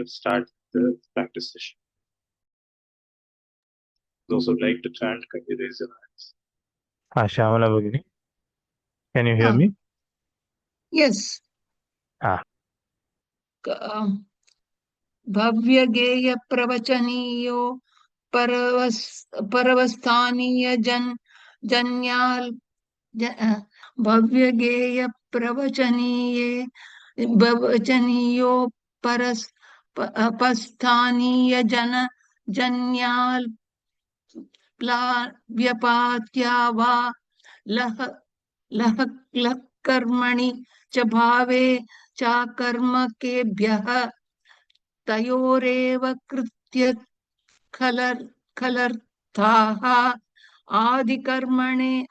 we'll start the practice session. Those who like to chant, can you raise your hands? Shyamala Bhagini, can you hear Ah. me? Yes. Ah. भव्यगेय प्रवचनीयो परवस्थानीय जन्याल भव्यगेय प्रवचनीये प्रवचनीयो परस्थानीय जन्याल व्यपात्या वा लह कर्मणि च भावे च कर्म केभ्यः तयोरेव कृत्य खलर्थाः आदिकर्मणिक्तः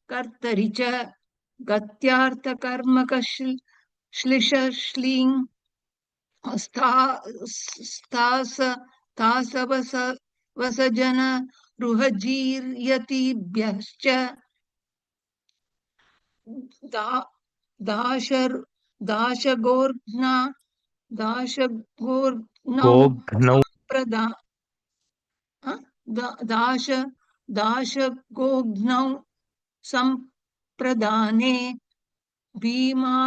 कर्तरि च गत्यार्थकर्मकश्लिश्लिङ् स्तासवसजन रुहजीर्यतिभ्यश्च दाशगोघ्नौ संप्रदाने भीमादयोपादाने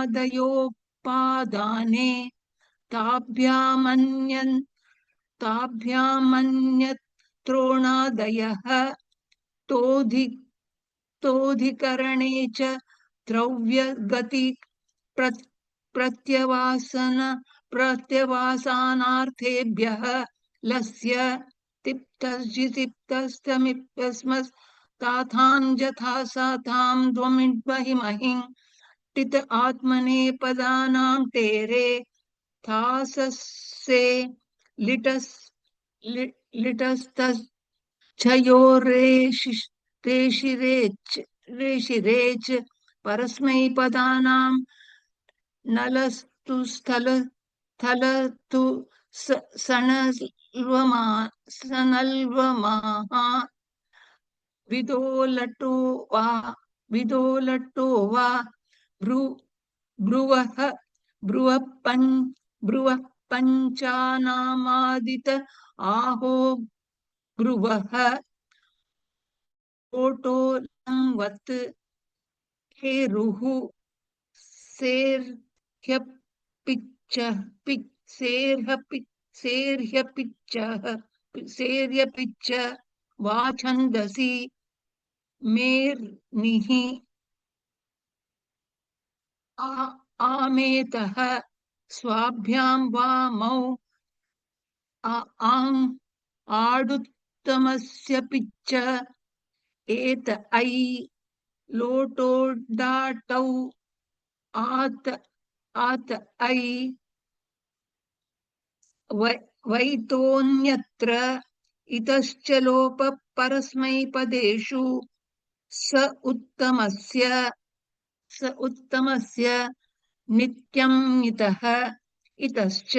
ताभ्यामन्यत्रोणादयः तोधिकरणे च द्रव्यगति प्रत्यवासानार्थेभ्यः लस्य तिप्तस्तमिप्तस्मस्ताथाञ्जथा साथां द्वमिड्महिमहिं टित आत्मनेपदानां तेरे थाससे लिटस्तयोरेशिरेच परस्मैपदानां नलस्तु स्थलतु सनल्वमाः विदोलटो वा ब्रुवः पञ्चानामादित आहो ब्रुवः कोटोलंवत् हेरुः सेर्ह्यपिच्च वाछन्दसि मेर्निः आमेतः स्वाभ्यां वामौ आडुत्तमस्य पिच्च एत ऐ लोटोडाटौ आत ऐ वैतोऽन्यत्र इतश्च लोप परस्मैपदेषु स उत्तमस्य नित्यं इतश्च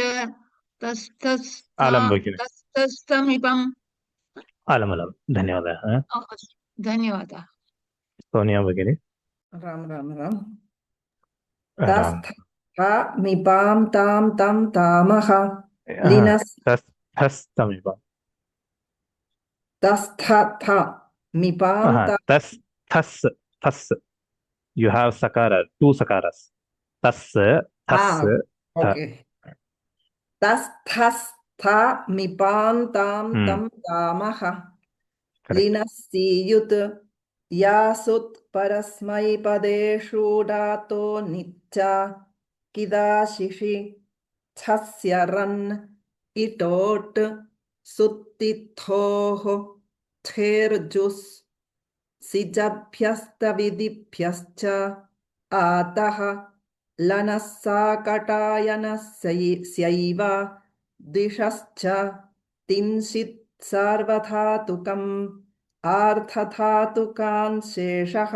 तस्थमिपम् अलम् धन्यवादः धन्यवादः सोनिया भगिनी राम राम राम तस्थमिपां तां तं तामः तस्थमिपम् तस्थमिपां thus you have sakara, two sakaras. Thus okay. तस्थमिपां तां तं तामः लिनस्सीयुत् यासुत् परस्मैपदेषु डातो नित्या किदाशिषि छस्य रन् इटोट् सुत्तिथोः थेर्जुस् सिजभ्यस्तविधिभ्यश्च आतः लनस्साकटायनस्यैव द्विषश्च तिंसित् सार्वधातुकम् आर्थधातुकान् शेषः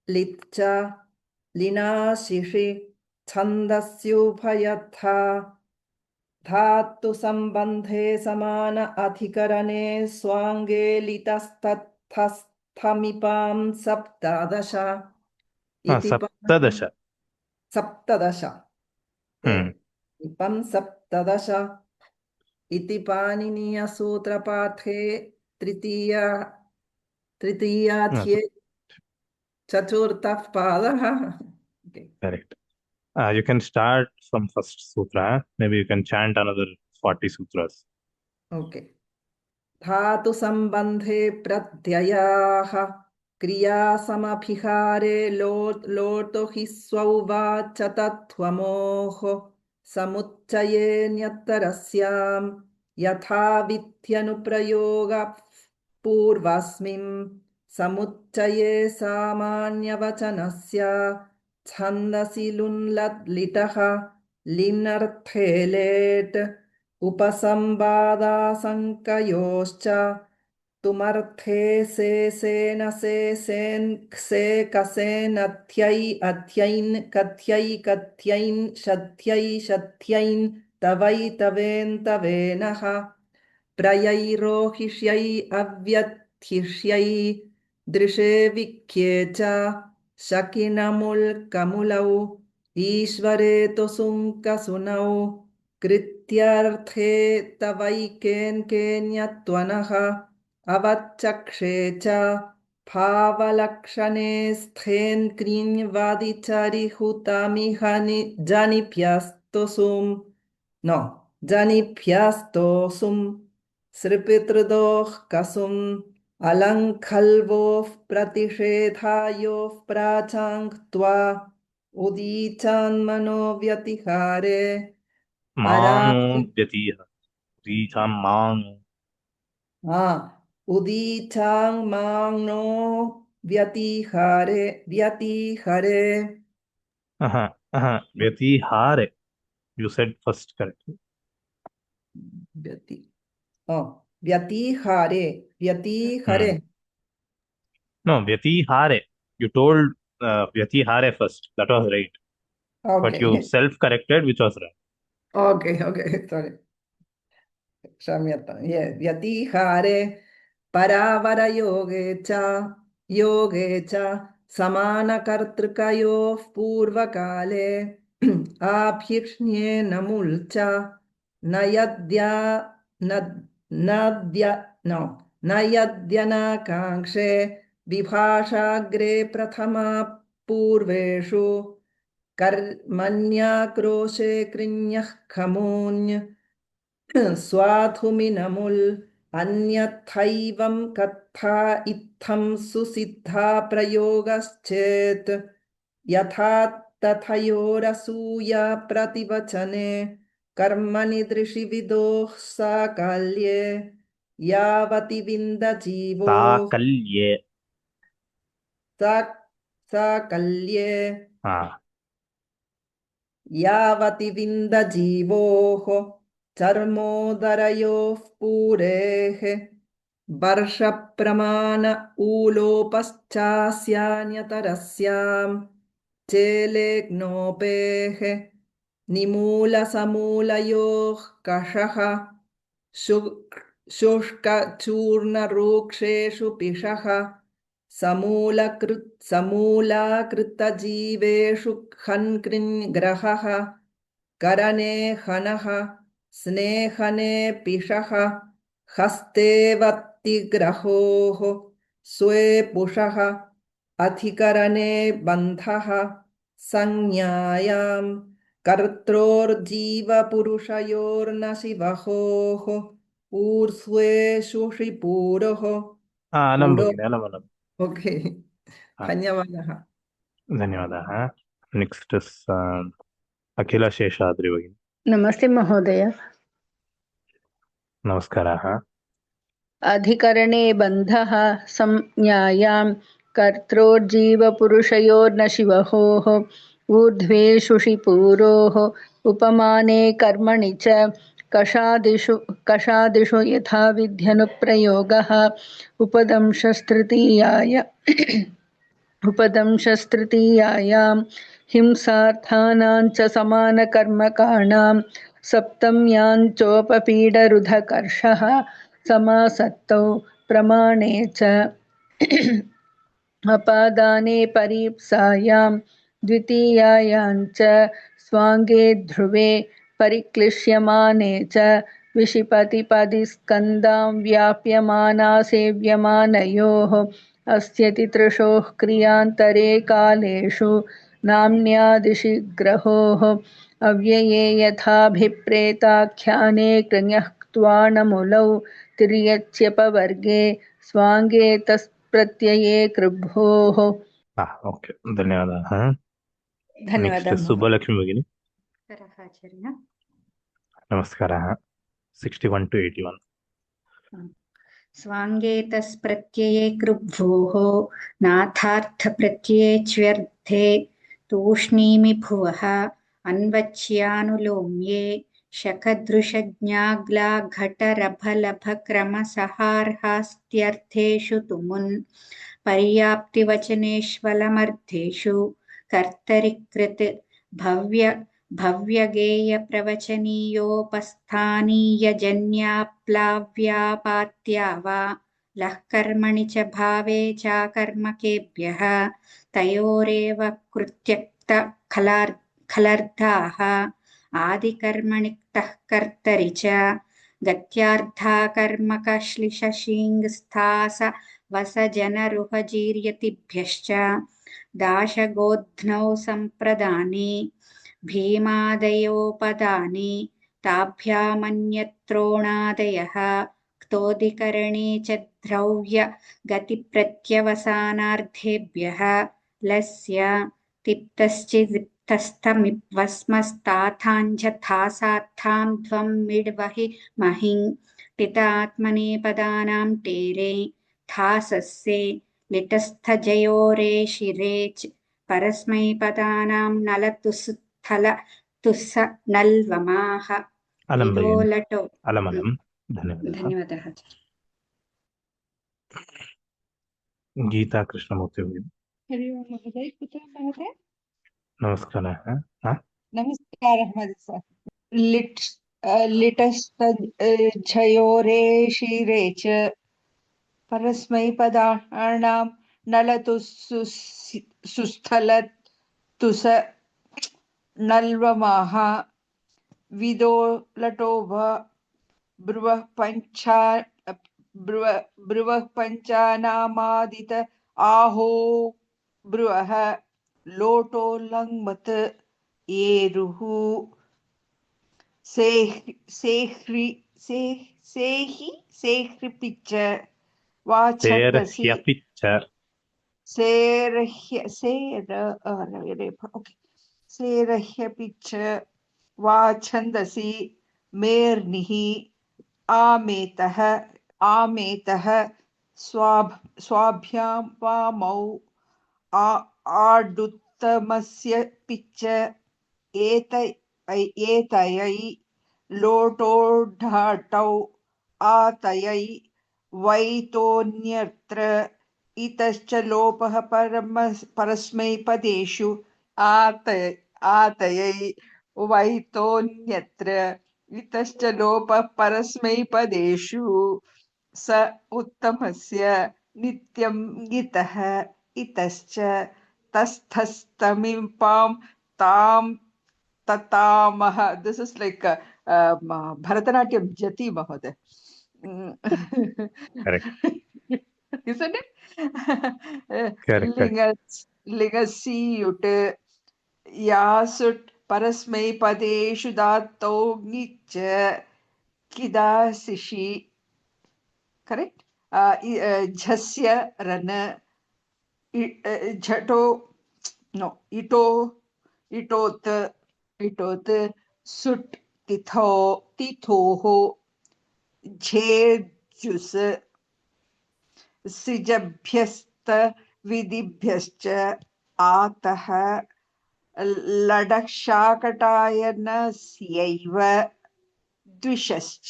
लिच्च लिनाशिषि छन्दस्युभयथा धातुसम्बन्धे समान अधिकरणे स्वाङ्गे लितस्तस्थमिपां सप्तदश सप्तदश सप्तदश इपं सप्तदश इति पाणिनीयसूत्रपाठे तृतीयाध्याये चतुर्थः पादः. Okay. Correct. You can start from first sutra. Maybe you can chant another 40 sutras. Okay. धातु सम्बन्धे प्रत्ययाः क्रियासमभिहारे लोटो हि स्वौ वाच तत्त्वमोः समुच्चये न्यत्तरस्यां यथा विध्यनुप्रयोगः पूर्वस्मिन् समुच्चये सामान्यवचनस्य छन्दसि लुन्लट् लिनर्थे लेट् उपसंवादासंकयोश्च तुमर्थे सेन सेन क्षे कसेन अथ्यै कथ्यै कथ्यैन् शथ्यै तवै तवेन् तवेनः प्रयैरोहिष्यै अव्यथिष्यै दृशे विख्ये च शकिनमुल् कमुलौ ईश्वरे तु सुङ्कसुनौ कृत्यर्थे तवैकेन्केन्यत्वनः अवचक्षे च भावलक्षणे स्थेन् क्रीन्वादिचरिहुतमिह जनिभ्यस्तोऽसुम् श्रीपितृदोः कसुम् अलङ्खल्वोः प्रतिषेधायोः प्राचाङ्क्त्वा उदीचान्मनो व्यतिहारे उदीचाङ्माङ्नो व्यतिहारे Vyatihare. You said first correctly. व्यतिहारे. No, Vyatihare. You told Vyatihare first. That was right. But you self-corrected, which was right. Okay, sorry. क्षम्यतां. व्यतिहारे परावरयोगे च समानकर्तृकयोः पूर्वकाले आभीक्ष्ण्येन मुल् च न यद्यनाकाङ्क्षे विभाषाग्रे प्रथमा पूर्वेषु कर्मण्याक्रोशे कृण्यः खमून्य स्वाधुमिनमुल् अन्यथैवं कथा इत्थं सुसिद्धा प्रयोगश्चेत् यथा तथयोरसूया प्रतिवचने कर्मणि दृशिविदोः साकल्ये यावति विन्दजीवो साकल्ये यावति विन्दजीवोः चर्मोदरयोः पूरेः वर्षप्रमाण ऊलोपश्चास्यान्यतरस्यां चेलेग्नोपेः निमूलसमूलयोः कषः शुष्कचूर्णरूक्षेषु पिषः समूलाकृतजीवेषु खन्कृन्ग्रहः करणे हनः स्नेहने पिषः हस्तेवत्तिग्रहोः स्वे पुषः अधिकरणे बन्धः संज्ञायां कर्त्रोर्जीवपुरुषयोर्नशिवहोः ऊर्ध्वेषु शिपूरोः. Okay. धन्यवादः. Next is Akhila Sheshadri Bhagini. नमस्ते महोदय. नमस्कारः. अधिकरणे बन्धः संज्ञायां कर्त्रोर्जीवपुरुषयोर्नशिवहोः ऊर्ध्वेषु शिपूरोः उपमाने कर्मणि च कषादिषु यथा विध्यनुप्रयोगः उपदंशस्तृतीयायां हिंसार्थानां च समानकर्मकाणां सप्तम्याञ्चोपपीडरुधकर्षः समासक्तौ प्रमाणे च अपादाने परीप्सायां द्वितीयायां च स्वाङ्गे ध्रुवे परिक्लिश्यमाने च विशिपतिपदिस्कन्दां व्याप्यमाना सेव्यमानयोः अस्य तितृशोः क्रियान्तरे कालेषु नाम्न्यादिशि ग्रहोः अव्यये यथाभिप्रेताख्याने कृञः त्वाणमुलौ तिर्यच्यपवर्गे स्वाङ्गे तस्प्रत्यये कृभ्वोः ओके धन्यवादाः नेक्स्ट धन्यवादः सुब्बलक्ष्मी भगिनी आचार्य नमस्कारः 61 to 81 स्वाङ्गे तस्प्रत्यये कृभ्वोः नाथार्थप्रत्यये च्व्यर्थे तूष्णीमि भुवः अन्वच्यानुलोम्ये शखदृशज्ञाग्लाघटरभलभक्रमसहार्हास्त्यर्थेषु तुमुन् पर्याप्तिवचनेष्वलमर्थेषु कर्तरिकृत् भव्यगेयप्रवचनीयोपस्थानीयजन्याप्लाव्यापात्या वा लः कर्मणि च भावे चाकर्मकेभ्यः तयोरेव कृत्यक्त खलर्धाः आदिकर्मणि क्तः कर्तरि च गत्यार्धा कर्मकश्लिशशिङ्स्थास वसजनरुहजीर्यतिभ्यश्च दाशगोध्नौ सम्प्रदाने भीमादयोपदाने ताभ्यामन्यत्रोणादयः क्तोदिकरणे च द्रव्य गतिप्रत्यवसानार्थेभ्यः लस्य तिप्तश्चिदिप्तस्थमिवस्मस्ताथाञ्जथासात्थां ध्वं मिड्वहि महिं पितात्मनेपदानां टेरे थासस्से लिटस्थजयोरेशिरेच परस्मैपदानां नलतुस्स्थल तुस्स नल्वमाः अलम भगिनी विदोलटो अलमलं धन्यवादाः धन्यवादः गीता कृष्णमूर्ति भगिनी हरि ओम महोदय कुतः महोदय नमस्कारः नमस्कारः महोदय लिटस्थयोरेशिरे च परस्मैपदानां नलतुस्स्थलतुस नल्वमाः विदोलटोभ ब्रुवः पञ्चानामादित आहो ब्रुवः लोटो लङ्मत् येरुः सेह्रिपिच्च वाछन्दसि सेरह्यपिच्च वाछन्दसि मेर्निः आमेतः स्वाभ्यां वामौ आडुत्तमस्य पिच्च एतयै लोटोढाटौ आतयै वैतोऽन्यत्र इतश्च लोपः परस्मैपदेषु आतयै वैतोऽन्यत्र इतश्च लोपः परस्मैपदेषु स उत्तमस्य नित्यं गितः इतश्च तस्थस्तमिपां तां ततामः. This is like Bharatanatyam Jati Mahoday. Correct. Isn't it? Correct. Lingasiyut Yasut Parasmaipadeshu Dattau Nicch Kidasishi. Correct? Jhasya Rana Jhato no इटोत् सुट् तिथोः झेर्जुस् सिजभ्यस्त विधिभ्यश्च आतः लडक्षाकटायनस्यैव द्विषश्च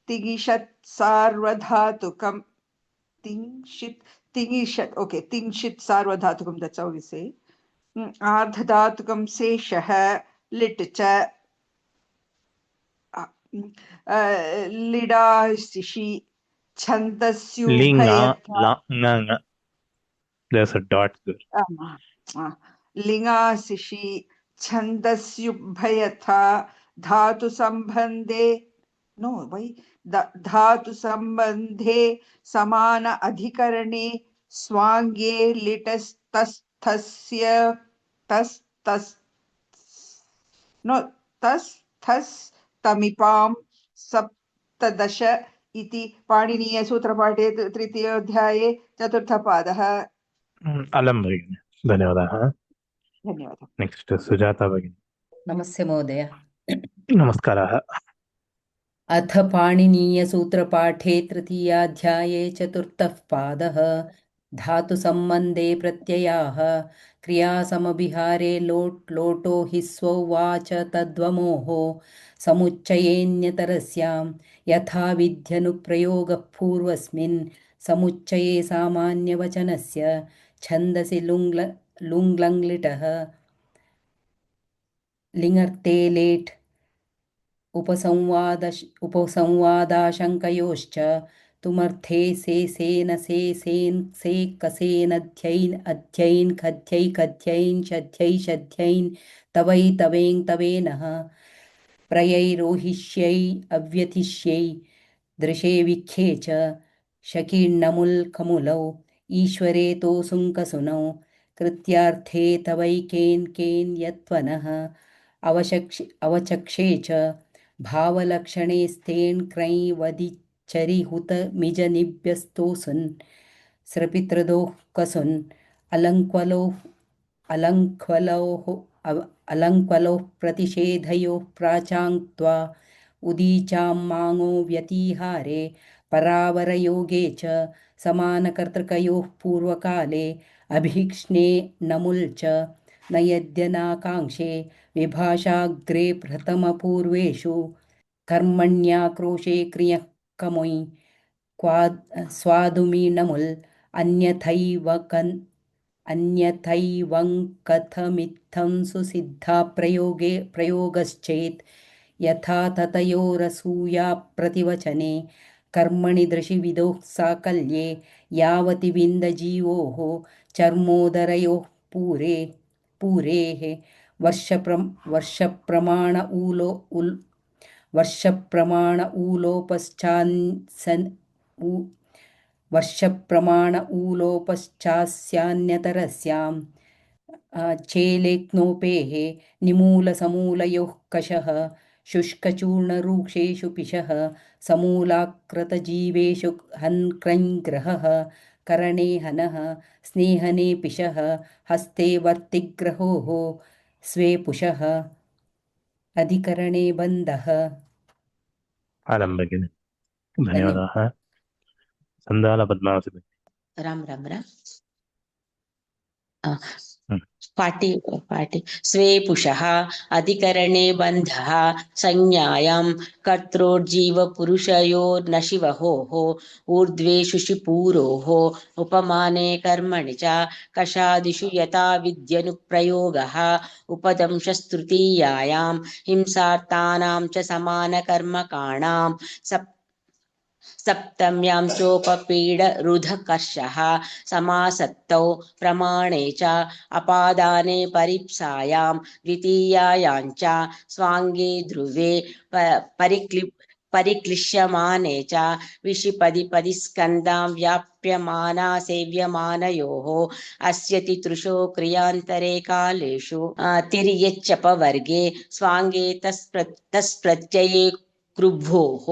तिगिषत् सार्वधातुकं तिंशित् सार्वधातुकं, that's how we say. आर्धधातुकं शेषः लिट् च लिडाशिषि छन्दस्युभयथा there's a dot there. लिङ्गाशिषि छन्दस्युभयथा धातु सम्बन्धे नो वै धातु सम्बन्धे समान अधिकरणे स्वाङ्गे लिटस्तस्थस्य तस्तस् नो तस्थस्तमिपां सप्तदश इति पाणिनीयसूत्रपाठे तृतीयोऽध्याये चतुर्थपादः। अलं भगिनि, धन्यवादाः। धन्यवादः। नेक्स्ट् सुजाता भगिनि। नमस्ते महोदय। नमस्कारः। अथ पाणिनीयसूत्रपाठे तृतीयाध्याये चतुर्थः पादः। धातुसम्बन्धे प्रत्ययाः क्रियासमभिहारे लोट् लोटो हि स्वौवाच तद्वमोः समुच्चयेऽन्यतरस्यां यथा विध्यनुप्रयोगः पूर्वस्मिन् समुच्चये सामान्यवचनस्य छन्दसि लुङ्लङ्लिटः लिङर्ते लेट् उपसंवादाशङ्कयोश्च तुमर्थे से सेन से सेन् से कसेनध्यैन् अध्यैन् खद्यै खद्यैन् शध्यै शध्यैन् तवै तवें तवेनः प्रयैरोहिष्यै अव्यथिष्यै दृशे विख्ये च शकीर्णमुल् कमुलौ ईश्वरे तो सुङ्कसुनौ कृत्यार्थे तवैकेन् केन् यत्वनः अवचक्षे च भावलक्षणे स्तेन् क्रैं वदिचरिहुत मिजनिभ्यस्तोऽसुन् स्रपितृदोः कसुन् अलङ्क्वलोः प्रतिषेधयोः प्राचाङ्क्त्वा उदीचां माङो व्यतिहारे परावरयोगे च समानकर्तृकयोः पूर्वकाले अभीक्ष्णे नमुल् च न यद्यनाकाङ्क्षे विभाषाग्रे प्रथमपूर्वेषु कर्मण्याक्रोशे क्रियः कमुयि स्वादुमीनमुल् अन्यथैवङ्कथमित्थं सुसिद्धा प्रयोगश्चेत् यथा ततयोरसूया प्रतिवचने कर्मणि दृशिविदोः साकल्ये यावति विन्दजीवोः चर्मोदरयोः पूरेः वर्षप्रमाण ऊलोपश्चास्यान्यतरस्यां चेलेक्नोपेः निमूलसमूलयोः कषः शुष्कचूर्णरूक्षेषु पिशः समूलाकृतजीवेषु हन्क्रञ्ग्रहः करणे हनः स्नेहने पिशः हस्ते वर्तिग्रहोः स्वे पुषः अधिकरणे बन्धः। अलं भगिनि, धन्यवादाः। सन्दालपद्मावती भगिनि। राम राम राम पाठि स्वे पुषः अधिकरणे बन्धः संज्ञायां कर्त्रोर्जीवपुरुषयोर्नशिवहोः ऊर्ध्वे शुशिपूरोः उपमाने कर्मणि च कषादिषु यथा विद्यनुप्रयोगः उपदंशस्तृतीयायां हिंसार्थानां च समानकर्मकाणां सप्तम्यां चोपपीडरुधकर्षः समासक्तौ प्रमाणे च अपादाने परिप्सायां द्वितीयायां च स्वाङ्गे ध्रुवे परिक्लिश्यमाने च विशिपदि स्कन्दां व्याप्यमाना सेव्यमानयोः अस्य तितृषो क्रियान्तरे कालेषु तिर्यच्चपवर्गे स्वाङ्गे तस्प्रत्यये कृभ्वोः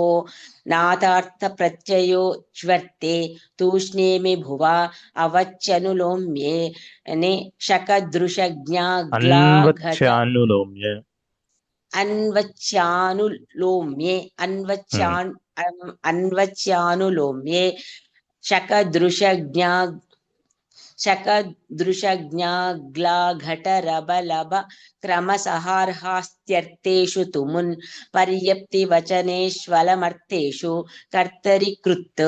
नादार्थप्रत्ययो ज्वर्ते तूष्णीमि भुवा अवच्यनुलोम्ये ने अन्वच्यानुलोम्ये शकदृशज्ञाग्लाघटरबलभ क्रमसहार्हास्त्यर्थेषु तुमुन् पर्यप्तिवचनेष्वलमर्थेषु कर्तरिकृत्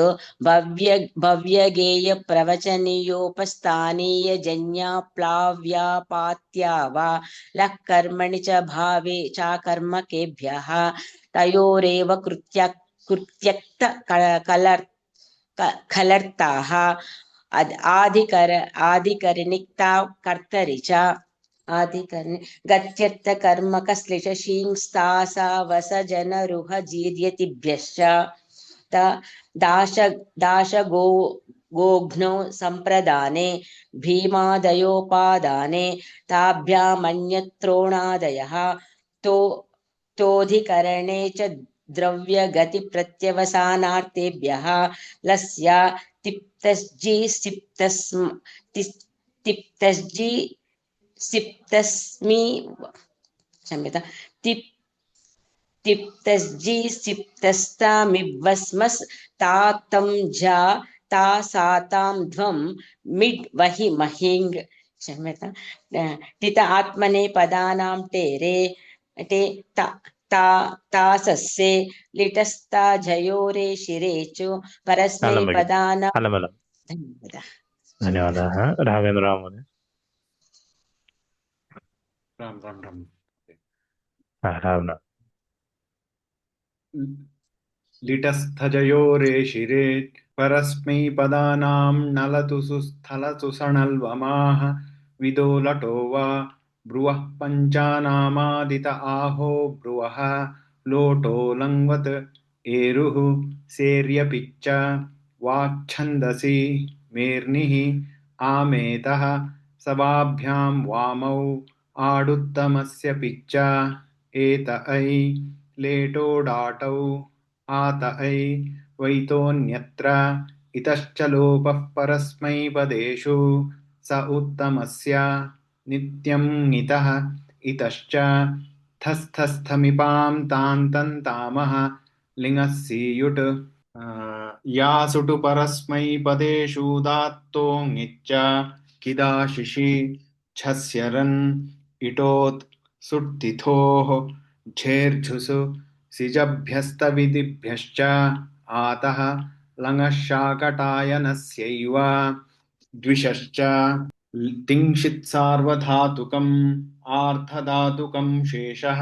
भव्यगेयप्रवचनीयोपस्थानीयजन्याप्लाव्यापात्या वा लः कर्मणि च भावे चाकर्मकेभ्यः तयोरेव कृत्यक्त खलर्ताः आधिकरनिक्ता कर्तरि च आदिकर्णे गत्यर्थकर्मकश्लिशशींस्तासावसजनरुह जीर्यतिभ्यश्च दाश दाशगो गोघ्नो सम्प्रदाने भीमादयोपादाने ताभ्यामन्यत्रोणादयः तो तोधिकरणे च द्रव्यगतिप्रत्यवसानार्थेभ्यः लस्या तिप्तस्जि सिप्तस्म तिप्तस्जि सिप्तस्मि क्षम्यता तिप् तिप्तस्जि सिप्तस्तामिवस्मस् तातं जा ता सातां ध्वं मिड् वहि महिङ् क्षम्यता टित आत्मने पदानां टेरे टे ता ता तासस्ये लिटस्ता जयोरे शिरेचु परस्मैपदानां अलमलं धन्यवादः धन्यवादाः राघवेन्द्र महोदय राम राम राम रावण लिटस्थजयोरे शिरे परस्मै पदानां नलतु सुस्थलतु सणल्वमाः विदो लटो वा ब्रुवः पञ्चानामादित आहो ब्रुवः लोटो लङ्वत् एरुः सेर्यपिच्च वाक्छन्दसि मेर्निः आमेतः सवाभ्यां वामौ आडुत्तमस्य पिच्च एत ऐ लेटो डाटौ आत ऐ वैतोऽन्यत्र इतश्च लोपः परस्मैपदेषु स उत्तमस्य नित्यं ङितः इतश्च थस्थस्थमिपां तान्तन्तामः लिङः सीयुट् यासुटु परस्मैपदेषु दात्तो ङिच्च किदाशिषि छस्यरन् इटोत् सुट्तिथोः झेर्झुसु सिजभ्यस्तविधिभ्यश्च आतः लङः शाकटायनस्यैव द्विषश्च तिंशित् सार्वधातुकम् आर्धधातुकम् शेषः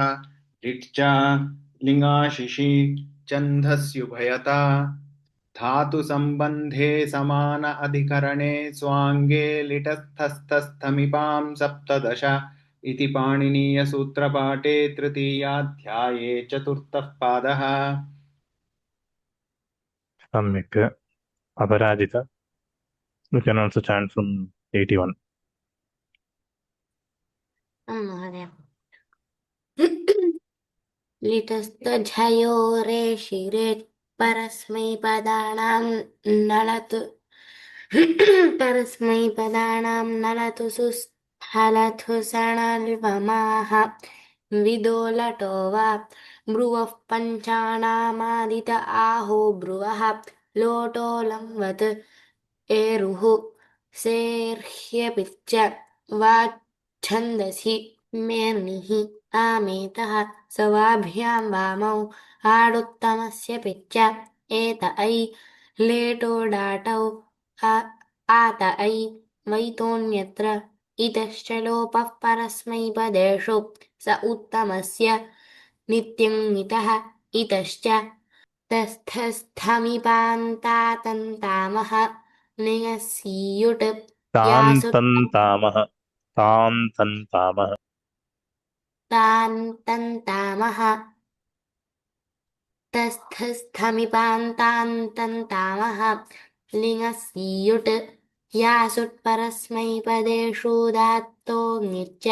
लिट् च लिङाशिषि छन्दस्युभयता धातुसम्बन्धे समान अधिकरणे स्वाङ्गे लिटस्थस्थस्थमिपां सप्तदश इति पाणिनीयसूत्रपाठे तृतीयाध्याये चतुर्थः पादः सम्यक् अपराजिता you can also chant from 81 महोदय लिटस्तझयोरे शिरे परस्मैपदानां नलतु परस्मैपदानां नलतु सुस्थलतु सणल्वमाः विदो लटो वा ब्रुवः पञ्चानामादित आहो ब्रुवः लोटो लङ्वत् एरुः सेर्ह्यपिच्च वाच्छन्दसि मेर्निः आमेतः सवाभ्यां वामौ आडुत्तमस्य पिच्च एत ऐ लेटो डाटौ आत ऐ वैतोऽन्यत्र इतश्च लोपः परस्मैपदेषु स उत्तमस्य नित्यं ङितः इतश्च तस्थस्थमिपान्तातन्तामः लिङः सीयुट् तान्तन्तामः तान्तन्तामः तान्तन्तामः तस्थस्थमिपान्तान्तन्तामः लिङः सीयुट् यासुट् परस्मैपदेषु दात्तो ङिच्च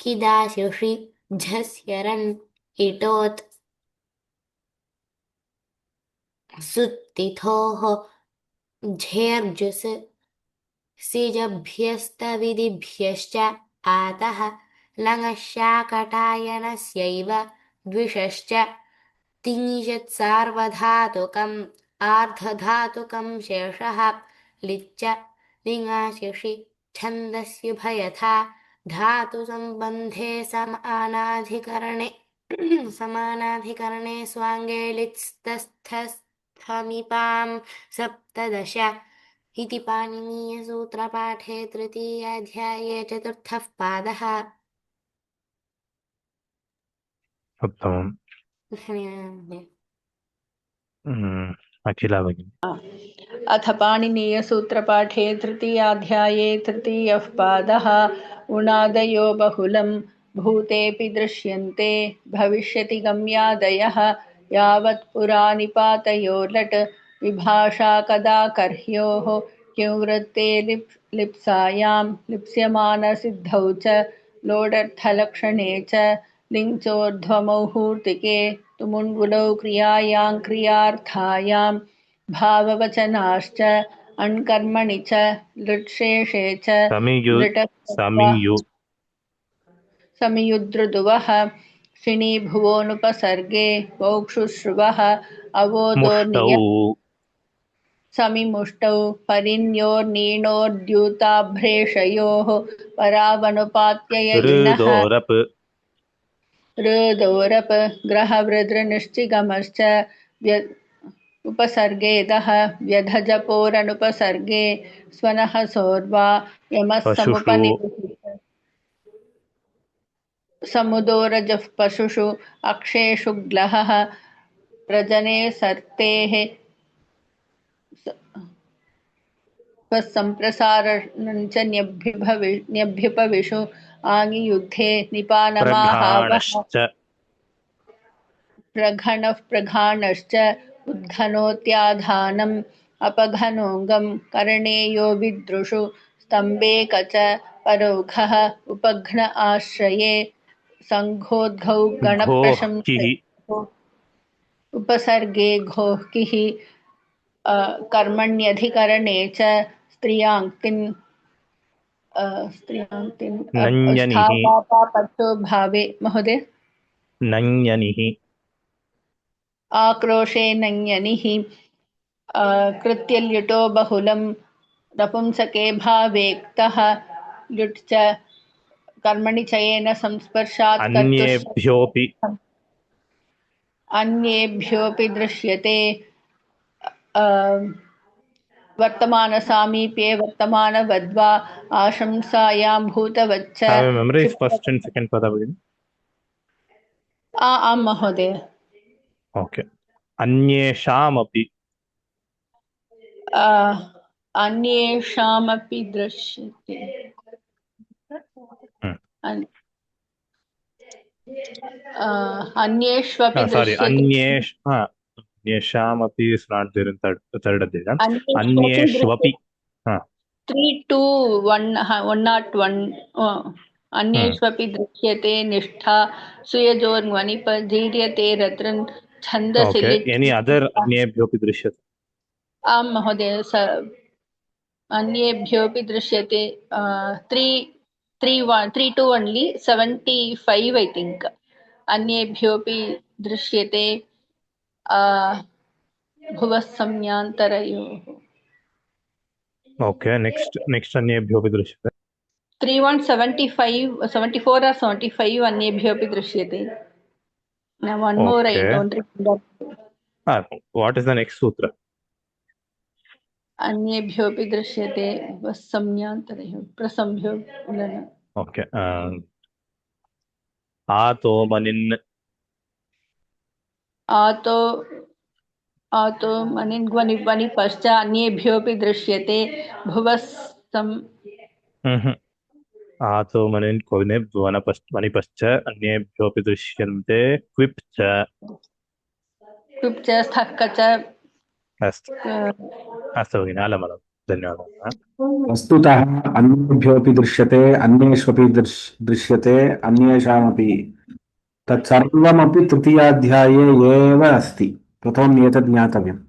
किदाशिषि झस्यरन् इटोत् सुत्तिथोः झेर्जुस् सिजभ्यस्तविधिभ्यश्च आतः लङः शाकटायनस्यैव द्विषश्च तिङिषत् सार्वधातुकम् आर्धधातुकं शेषः लिच्च लिङाशिषि छन्दस्युभयथा धातुसम्बन्धे समानाधिकरणे स्वाङ्गे लित्स्तस्थस्थमिपां सप्तदश इति पाणिनीयसूत्रपाठे तृतीयाध्याये चतुर्थः पादः उत्तमम् धन्यवादः। अखिला भगिनी। अथ पाणिनीयसूत्रपाठे तृतीयाध्याये तृतीयः पादः उणादयो बहुलं भूतेऽपि दृश्यन्ते भविष्यति गम्यादयः यावत् पुरा निपातयो लट् विभाषा कदा कर्ह्योः किंवृत्ते लिप्सायां लिप्स्यमानसिद्धौ च लोडर्थलक्षणे च लिङ्चोर्ध्वमौहूर्तिके तुमुन्गुलौ क्रियायां क्रियार्थायां भाववचनाश्च अण्कर्मणि च लृट्शेषे च समियुद्रुदुवः शिणीभुवोनुपसर्गे वौक्षुश्रुवः अवोदोर्निय समिमुष्टौ परिन्योर्नीणोर्द्यूताभ्रेषयोः परावनुपात्ययिनः ऋदोरप ग्रहवृद्रनिश्चिगमश्च उपसर्गेदः व्यधजपोरनुपसर्गे स्वनः सोर्वा यमः समुपनिवेशितः समुदोरजः पशुषु अक्षेषु ग्लहः प्रजने सर्तेः संप्रसारणञ्च न्यभ्युपविषु आङ्गियुद्धे निपानमाहावः प्रघनः प्रघानश्च उद्घनोत्याधानम् अपघनोऽङ्गं करणेयो विदृषु स्तम्भे कच परौघः उपघ्न आश्रये सङ्घोद्घौ गणप्रशंसे उपसर्गे घोःकिः कर्मण्यधिकरणे च स्त्रियाङ्क्तिन् स्थापापापत्यो भावे महोदय नञ्यनिः आक्रोशे नञ्यनिः कृत्यल्युटो बहुलं नपुंसके भावेक्तः लुट् च कर्मणि चयेन संस्पर्शात् अन्येभ्योऽपि दृश्यते वर्तमानसामीप्ये वर्तमानवद्वा आशंसायां भूतवच्च आं महोदय ओके अन्येषामपि अन्येषामपि दृश्यते अन्येष्वपि दृश्यते अन्येषामपि is not there in third adhyayam. अन्येष्वपि 3-2-101 अन्येष्वपि दृश्यते निष्ठा सुयजोर्वनिपजीर्यते रत्रन् छन्दसि any other अन्येभ्योऽपि दृश्यते आं महोदय अन्येभ्योऽपि दृश्यते 3-2 only 75 I think अन्येभ्योऽपि दृश्यते भुवः सम्यान्तरयोः ओके नेक्स्ट अन्येभ्योऽपि दृश्यते 74 or 75 अन्येभ्योऽपि दृश्यते now one more I don't remember what is the next sutra अन्येभ्योऽपि दृश्यते भुवः सम्यान्तरयोः प्रसम्भ्यो ओके आतो मनिन् आतो मनिन् ग्वनि पश्चात् अन्येभ्योऽपि दृश्यते भुवः आतो मनिन् वनिपश्च अन्येभ्योऽपि दृश्यन्ते क्विप् च स्थः च अस्तु भगिनि अलमलं धन्यवादः वस्तुतः अन्येभ्योऽपि दृश्यते अन्येष्वपि दृश्यते अन्येषामपि तत्सर्वमपि तृतीयाध्याये एव अस्ति प्रथमम् एतद् ज्ञातव्यम्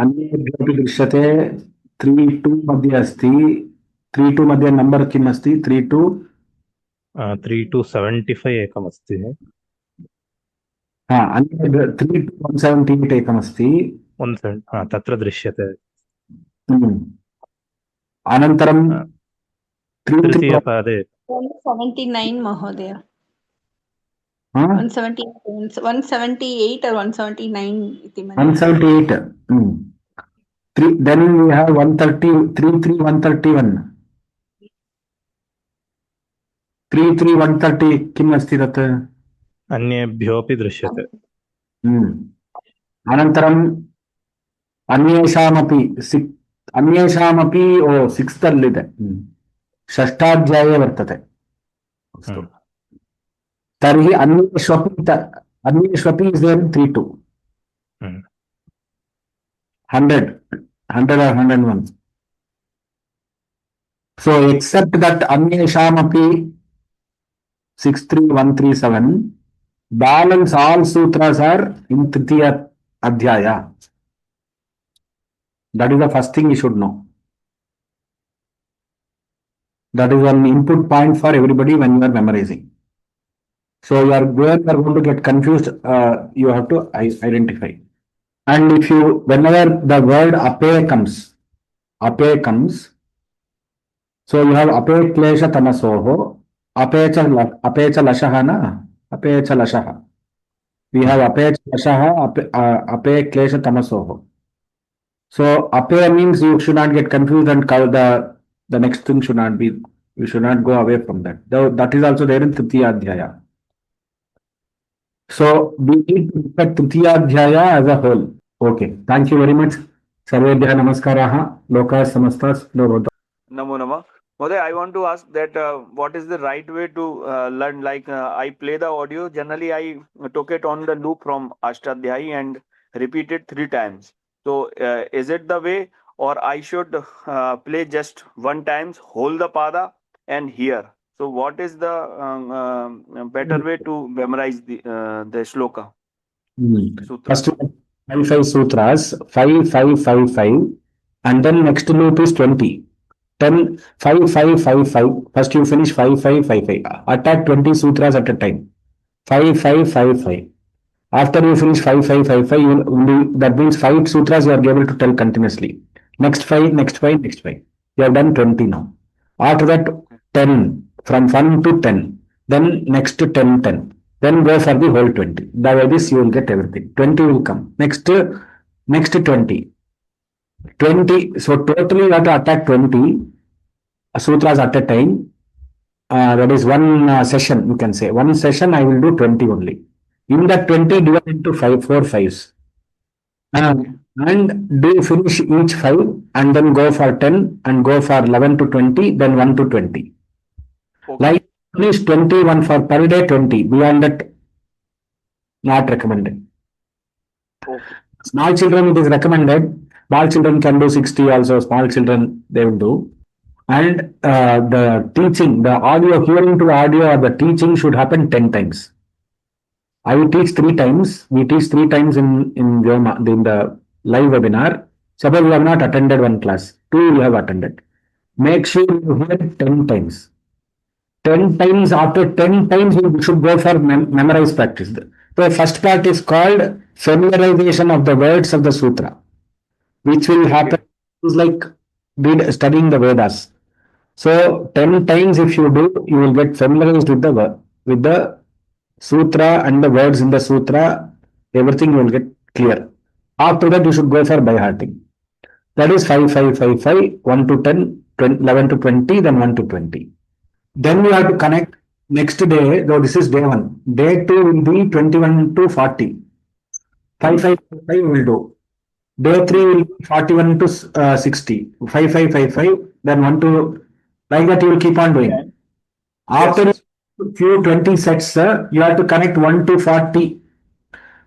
अन्येभ्योऽपि दृश्यते 3-2 मध्ये अस्ति 3-2 मध्ये नम्बर् किम् अस्ति 3-2-75 एकमस्ति 3-178 एकमस्ति तत्र दृश्यते अनन्तरं तृतीयपादे 179 महोदय 178 or 179 इति 178 then we have 131 3-3-130 किम् अस्ति तत् अन्येभ्योऽपि दृश्यते अनन्तरम् अन्येषामपि सिक्स्त् अल्लिದೆ षष्ठाध्याये वर्तते अस्तु तर्हि अन्येष्वपि is there 3-2 100 or 101 so except that अन्येषामपि 63137 balance all sutras are in Tritiya Adhyaya. That is the first thing you should know. That is an input point for everybody when you are memorizing. So where you are going to get confused, you have to identify. And if you, whenever the word ape comes, so you have ape klesha tamasoho, apecha lashaha na, apecha lashaha. We have apecha lashaha, ape klesha tamasoho. So ape means you should not get confused and the next thing should not be, you should not go away from that. That is also there in Tritiya Adhyaya. So we need to look at Tritiya Adhyaya as a whole. Okay, thank you very much. Sarvebhyah namaskaraha. Lokah samastas bhavatu. Namo Namah. Mother, I want to ask that what is the right way to learn? Like I play the audio. Generally, I took it on the loop from Ashtadhyayi and repeat it 3 times. So is it the way, or I should play just 1 time, hold the pada and hear? So what is the better way to memorize the shloka? Sutra. First 5 sutras, 5 and then next loop is 20. 10, 5. First you finish 5. Attack 20 sutras at a time. 5. After you finish 5, that means 5 sutras you are able to tell continuously. Next 5. You have done 20 now. After that 10, from 1 to 10. Then next 10. Then go for the whole 20. That way this you will get everything. 20 will come. Next 20. So totally you have to attack 20 sutras at a time. That is one session, you can say. One session I will do 20 only. In that 20, divide into 4 5s. And do finish each 5 and then go for 10 and go for 11 to 20, then 1 to 20. Okay. Like finish 21 for per day 20. Beyond that, not recommended. Okay. Small children, it is recommended. Small children can do 60 also. Small children, they will do. And the teaching, the audio, hearing to the audio or the teaching should happen 10 times. I will teach 3 times. We teach 3 times in the live webinar. Suppose you have not attended one class, 2 you have attended. Make sure you hear 10 times. 10 times, after 10 times you should go for memorize practice. The first part is called familiarization of the words of the sutra, which will happen like studying the Vedas. So 10 times if you do, you will get familiarized with the sutra and the words in the sutra. Everything will get clear. After that, you should go for by hearting. That is 5, 1 to 10, 11 to 20, then 1 to 20. Then you have to connect next day, though this is day 1. Day 2 will be 21 to 40. 5 will do. Day 3 will be 41 to 60. 5, then 1 to, like that you will keep on doing. After few 20 sets, you have to connect 1 to 40,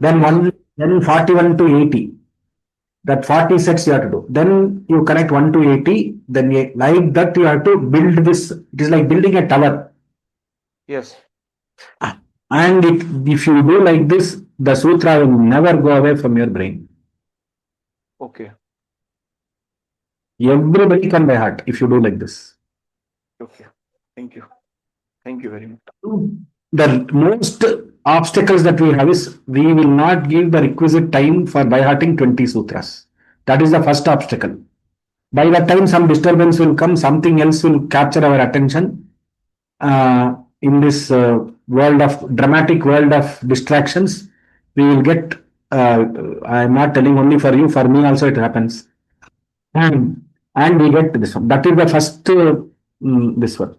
then 41 to 80. That 40 sets you have to do. Then you connect 1 to 80, then like that you have to build this. It is like building a tower. Yes. And if you do like this, the sutra will never go away from your brain. Okay. Everybody can by heart if you do like this. Okay. Thank you. Thank you very much. The most obstacles that we have is we will not give the requisite time for by hearting 20 sutras. That is the first obstacle. By that time, some disturbance will come, something else will capture our attention. In this dramatic world of distractions, we will get, I am not telling only for you, for me also it happens. And we get this one. That is the first, this one.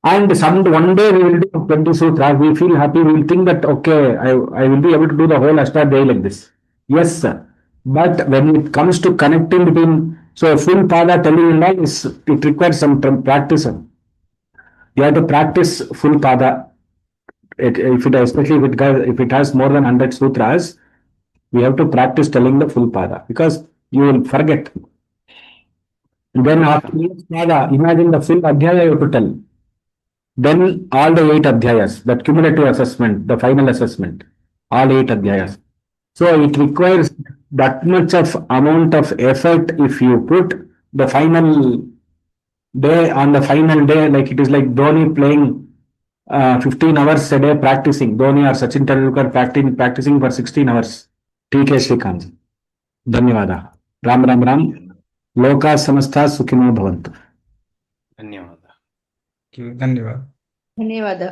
And one day we will do 20 sutras, we feel happy, we will think that, okay, I will be able to do the whole Ashtadhyayi like this. Yes, sir. But when it comes to connecting between, so full pada telling and all is, it requires some practice. You have to practice full pada. Especially if it has more than 100 sutras, we have to practice telling the full pada because you will forget. Then after each pada, imagine the full adhyaya you have to tell. Then all the 8 adhyayas, that cumulative assessment, the final assessment, all 8 adhyayas. So it requires that much of amount of effort if you put the final day, on the final day, like it is like Dhoni playing 15 hours a day practicing. Dhoni or Sachin Tendulkar practicing for 16 hours. TK Shrikant. Dhanyavada. Ram Ram Ram. Loka Samastha Sukhino Bhavantu. ಧನ್ಯವಾದ. ಧನ್ಯವಾದ. ಧನ್ಯವಾದ.